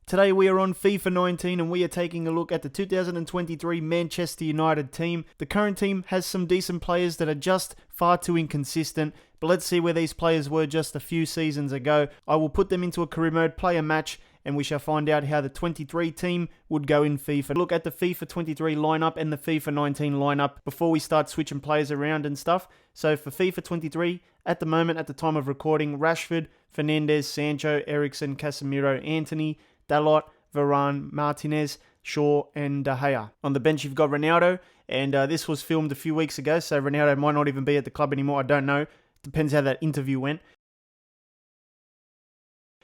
Today we are on FIFA 19 and we are taking a look at the 2023 Manchester United team. The current team has some decent players that are just far too inconsistent, but let's see where these players were just a few seasons ago. I will put them into a career mode, play a match, and we shall find out how the 23 team would go in FIFA. Look at the FIFA 23 lineup and the FIFA 19 lineup before we start switching players around and stuff. So for FIFA 23, at the moment, at the time of recording, Rashford, Fernandes, Sancho, Eriksen, Casemiro, Antony, Dalot, Varane, Martinez, Shaw, and De Gea. On the bench, you've got Ronaldo, and this was filmed a few weeks ago, so Ronaldo might not even be at the club anymore. I don't know. Depends how that interview went.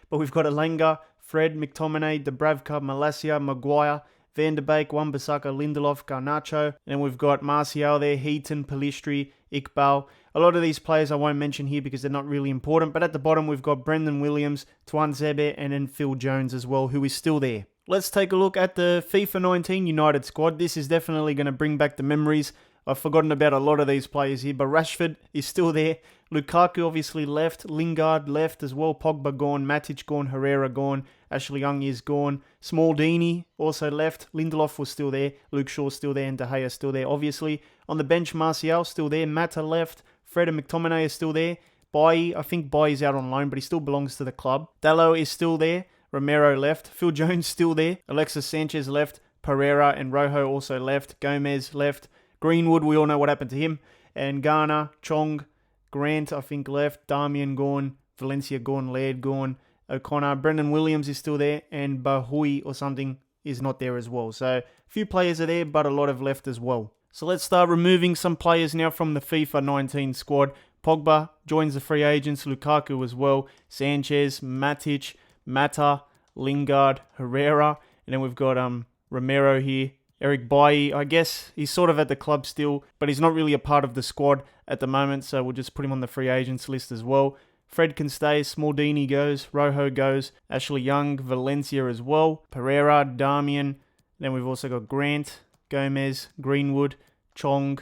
But we've got Elanga, Fred, McTominay, Dubravka, Malacia, Maguire, Van der Beek, Wan-Bissaka, Lindelof, Garnacho. And then we've got Martial there, Heaton, Pellistri, Iqbal. A lot of these players I won't mention here because they're not really important. But at the bottom, we've got Brendan Williams, Tuanzebe, and then Phil Jones as well, who is still there. Let's take a look at the FIFA 19 United squad. This is definitely going to bring back the memories. I've forgotten about a lot of these players here, but Rashford is still there. Lukaku obviously left. Lingard left as well. Pogba gone. Matic gone. Herrera gone. Ashley Young is gone. Smaldini also left. Lindelof was still there. Luke Shaw still there. And De Gea still there, obviously. On the bench, Martial still there. Mata left. Fred and McTominay are still there. I think Bailly's out on loan, but he still belongs to the club. Dalot is still there. Romero left. Phil Jones still there. Alexis Sanchez left. Pereira and Rojo also left. Gomez left. Greenwood, we all know what happened to him. And Garner, Chong, Grant, I think, left. Darmian gone. Valencia gone. Laird gone. O'Connor. Brendan Williams is still there. And Bahui or something is not there as well. So a few players are there, but a lot have left as well. So let's start removing some players now from the FIFA 19 squad. Pogba joins the free agents. Lukaku as well. Sanchez, Matic, Mata, Lingard, Herrera. And then we've got Romero here. Eric Bailly, I guess he's sort of at the club still, but he's not really a part of the squad at the moment, so we'll just put him on the free agents list as well. Fred can stay, Smaldini goes, Rojo goes, Ashley Young, Valencia as well, Pereira, Darmian, then we've also got Grant, Gomez, Greenwood, Chong,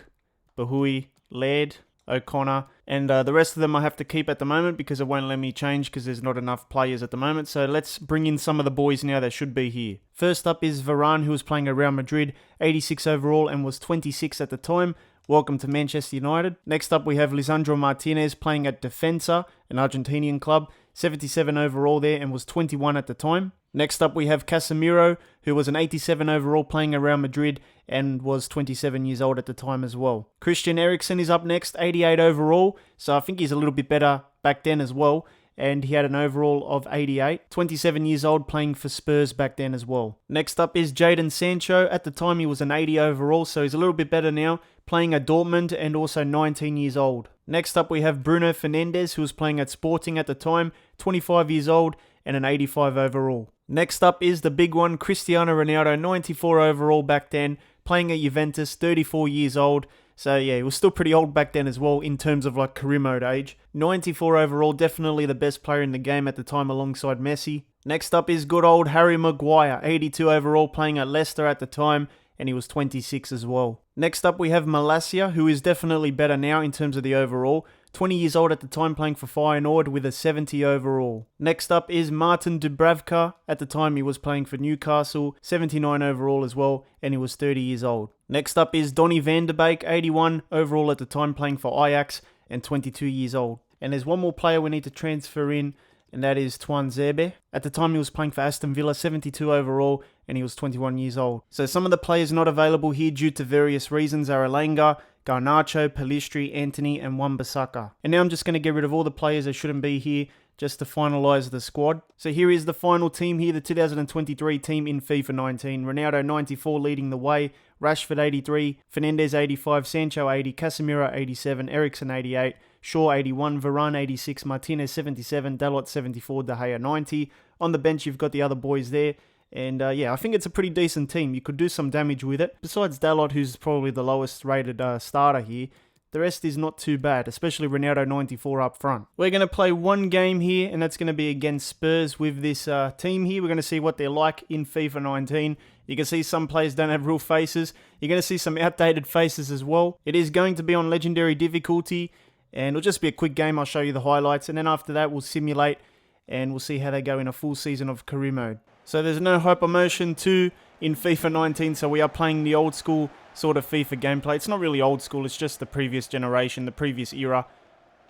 Bahui, Laird, O'Connor, and the rest of them I have to keep at the moment because it won't let me change because there's not enough players at the moment. So let's bring in some of the boys now that should be here. First up is Varane, who was playing at Real Madrid, 86 overall and was 26 at the time. Welcome to Manchester United. Next up we have Lisandro Martinez playing at Defensa, an Argentinian club, 77 overall there and was 21 at the time. Next up we have Casemiro, who was an 87 overall playing around Madrid and was 27 years old at the time as well. Christian Eriksen is up next, 88 overall, so I think he's a little bit better back then as well. And he had an overall of 88, 27 years old playing for Spurs back then as well. Next up is Jadon Sancho. At the time he was an 80 overall, so he's a little bit better now, playing at Dortmund and also 19 years old. Next up we have Bruno Fernandes, who was playing at Sporting at the time, 25 years old and an 85 overall. Next up is the big one, Cristiano Ronaldo, 94 overall back then, playing at Juventus, 34 years old. So yeah, he was still pretty old back then as well in terms of like career mode age. 94 overall, definitely the best player in the game at the time alongside Messi. Next up is good old Harry Maguire, 82 overall, playing at Leicester at the time, and he was 26 as well. Next up we have Malacia, who is definitely better now in terms of the overall. 20 years old at the time, playing for Feyenoord with a 70 overall. Next up is Martin Dubravka. At the time he was playing for Newcastle, 79 overall as well, and he was 30 years old. Next up is Donny van der Beek, 81 overall at the time, playing for Ajax and 22 years old. And there's one more player we need to transfer in, and that is Tuanzebe. At the time he was playing for Aston Villa, 72 overall, and he was 21 years old. So some of the players not available here due to various reasons are Elanga, Garnacho, Pellistri, Antony, and Wan-Bissaka. And now I'm just going to get rid of all the players that shouldn't be here just to finalise the squad. So here is the final team here, the 2023 team in FIFA 19. Ronaldo 94 leading the way, Rashford 83, Fernandes 85, Sancho 80, Casemiro 87, Eriksen 88, Shaw 81, Varane 86, Martinez 77, Dalot 74, De Gea 90. On the bench you've got the other boys there. And yeah, I think it's a pretty decent team. You could do some damage with it. Besides Dalot, who's probably the lowest rated starter here, the rest is not too bad, especially Ronaldo 94 up front. We're going to play one game here, and that's going to be against Spurs with this team here. We're going to see what they're like in FIFA 19. You can see some players don't have real faces. You're going to see some outdated faces as well. It is going to be on legendary difficulty, and it'll just be a quick game. I'll show you the highlights, and then after that we'll simulate, and we'll see how they go in a full season of career mode. So there's no Hypermotion 2 in FIFA 19, so we are playing the old school sort of FIFA gameplay. It's not really old school, it's just the previous generation, the previous era.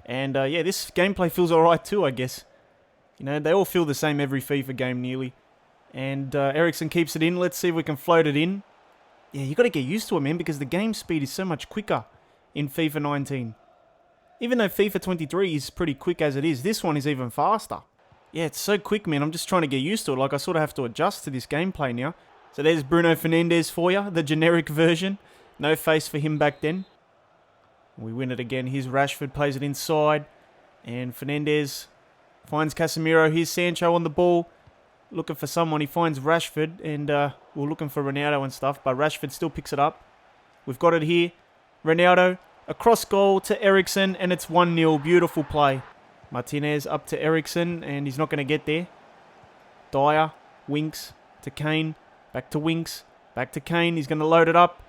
And yeah, this gameplay feels alright too, I guess. You know, they all feel the same every FIFA game nearly. And Eriksen keeps it in. Let's see if we can float it in. Yeah, you got to get used to it, man, because the game speed is so much quicker in FIFA 19. Even though FIFA 23 is pretty quick as it is, this one is even faster. Yeah, it's so quick, man. I'm just trying to get used to it. Like, I sort of have to adjust to this gameplay now. So there's Bruno Fernandes for you, the generic version. No face for him back then. We win it again. Here's Rashford, plays it inside. And Fernandes finds Casemiro. Here's Sancho on the ball. Looking for someone. He finds Rashford. And we're looking for Ronaldo and stuff. But Rashford still picks it up. We've got it here. Ronaldo. Across goal to Eriksen. And it's 1-0. Beautiful play. Martinez up to Eriksen. And he's not going to get there. Dyer. Winks to Kane. Back to Winks. Back to Kane. He's going to load it up.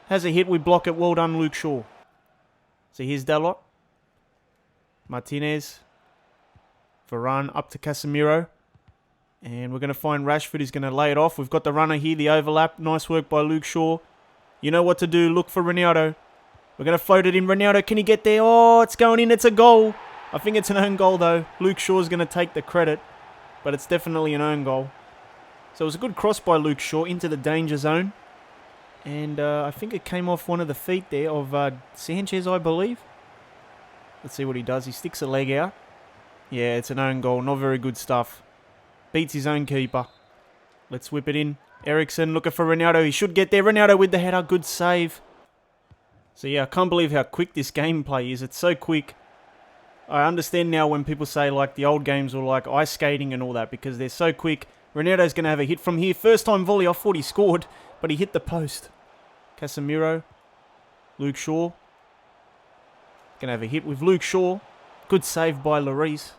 Has a hit. We block it. Well done, Luke Shaw. So here's Dalot. Martinez. Varane up to Casemiro. And we're going to find Rashford. He's going to lay it off. We've got the runner here. The overlap. Nice work by Luke Shaw. You know what to do. Look for Ronaldo. We're going to float it in. Ronaldo, can he get there? Oh, it's going in. It's a goal. I think it's an own goal, though. Luke Shaw's going to take the credit. But it's definitely an own goal. So it was a good cross by Luke Shaw into the danger zone. And I think it came off one of the feet there of Sanchez, I believe. Let's see what he does. He sticks a leg out. Yeah, it's an own goal. Not very good stuff. Beats his own keeper. Let's whip it in. Eriksen looking for Ronaldo. He should get there. Ronaldo with the header. Good save. So yeah, I can't believe how quick this gameplay is. It's so quick. I understand now when people say like the old games were like ice skating and all that because they're so quick. Ronaldo's going to have a hit from here. First time volley. I thought he scored, but he hit the post. Casemiro. Luke Shaw. Going to have a hit with Luke Shaw. Good save by Lloris.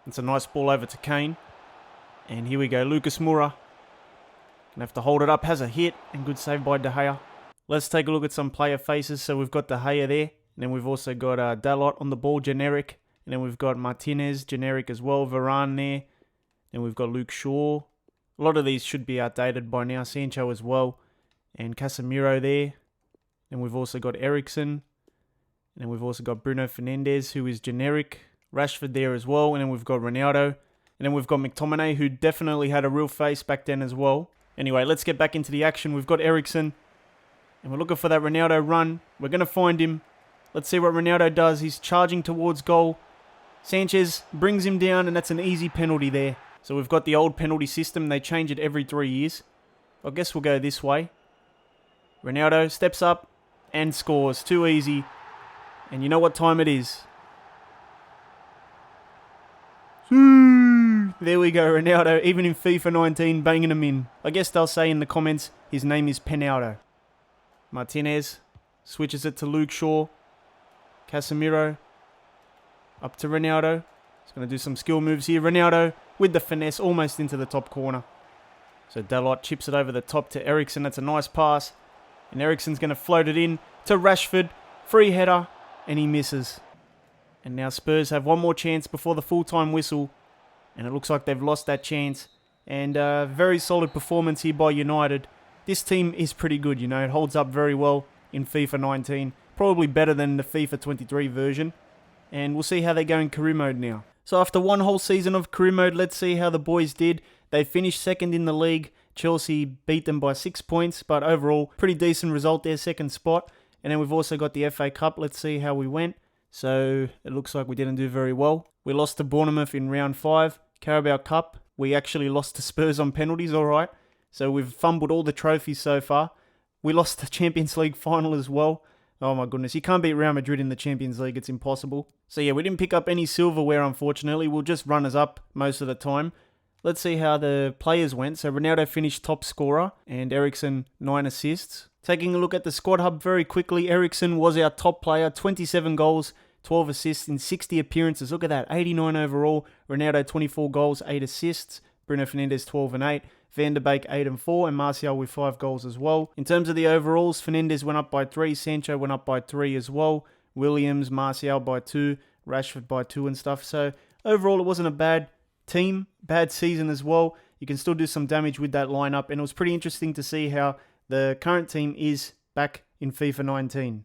It's a nice ball over to Kane. And here we go. Lucas Moura. Going to have to hold it up. Has a hit. And good save by De Gea. Let's take a look at some player faces. So we've got De Gea there. And then we've also got Dalot on the ball, generic. And then we've got Martinez, generic as well. Varane there. Then we've got Luke Shaw. A lot of these should be outdated by now. Sancho as well. And Casemiro there. And we've also got Eriksen. And then we've also got Bruno Fernandes, who is generic. Rashford there as well. And then we've got Ronaldo. And then we've got McTominay, who definitely had a real face back then as well. Anyway, let's get back into the action. We've got Eriksen. And we're looking for that Ronaldo run. We're going to find him. Let's see what Ronaldo does. He's charging towards goal. Sanchez brings him down, and that's an easy penalty there. So we've got the old penalty system. They change it every 3 years. I guess we'll go this way. Ronaldo steps up and scores. Too easy. And you know what time it is. There we go, Ronaldo. Even in FIFA 19, banging them in. I guess they'll say in the comments, his name is Penaldo. Martinez switches it to Luke Shaw. Casemiro. Up to Ronaldo. He's going to do some skill moves here. Ronaldo with the finesse almost into the top corner. So Dalot chips it over the top to Eriksen. That's a nice pass. And Eriksen's going to float it in to Rashford. Free header. And he misses. And now Spurs have one more chance before the full-time whistle. And it looks like they've lost that chance. And very solid performance here by United. This team is pretty good, you know. It holds up very well in FIFA 19. Probably better than the FIFA 23 version. And we'll see how they go in career mode now. So after one whole season of career mode, let's see how the boys did. They finished second in the league. Chelsea beat them by 6 points. But overall, pretty decent result there, second spot. And then we've also got the FA Cup. Let's see how we went. So it looks like we didn't do very well. We lost to Bournemouth in round 5. Carabao Cup, we actually lost to Spurs on penalties, alright. So we've fumbled all the trophies so far. We lost the Champions League final as well. Oh my goodness, you can't beat Real Madrid in the Champions League, it's impossible. So yeah, we didn't pick up any silverware, unfortunately. We'll just runners up most of the time. Let's see how the players went. So Ronaldo finished top scorer and Eriksen 9 assists. Taking a look at the squad hub very quickly, Eriksen was our top player, 27 goals, 12 assists in 60 appearances. Look at that, 89 overall. Ronaldo 24 goals, 8 assists. Bruno Fernandes 12 and 8. Van de Beek 8 and 4, and Martial with 5 goals as well. In terms of the overalls, Fernandes went up by 3, Sancho went up by 3 as well. Williams, Martial by 2, Rashford by 2 and stuff. So overall, it wasn't a bad team, bad season as well, you can still do some damage with that lineup. And it was pretty interesting to see how the current team is back in FIFA 19.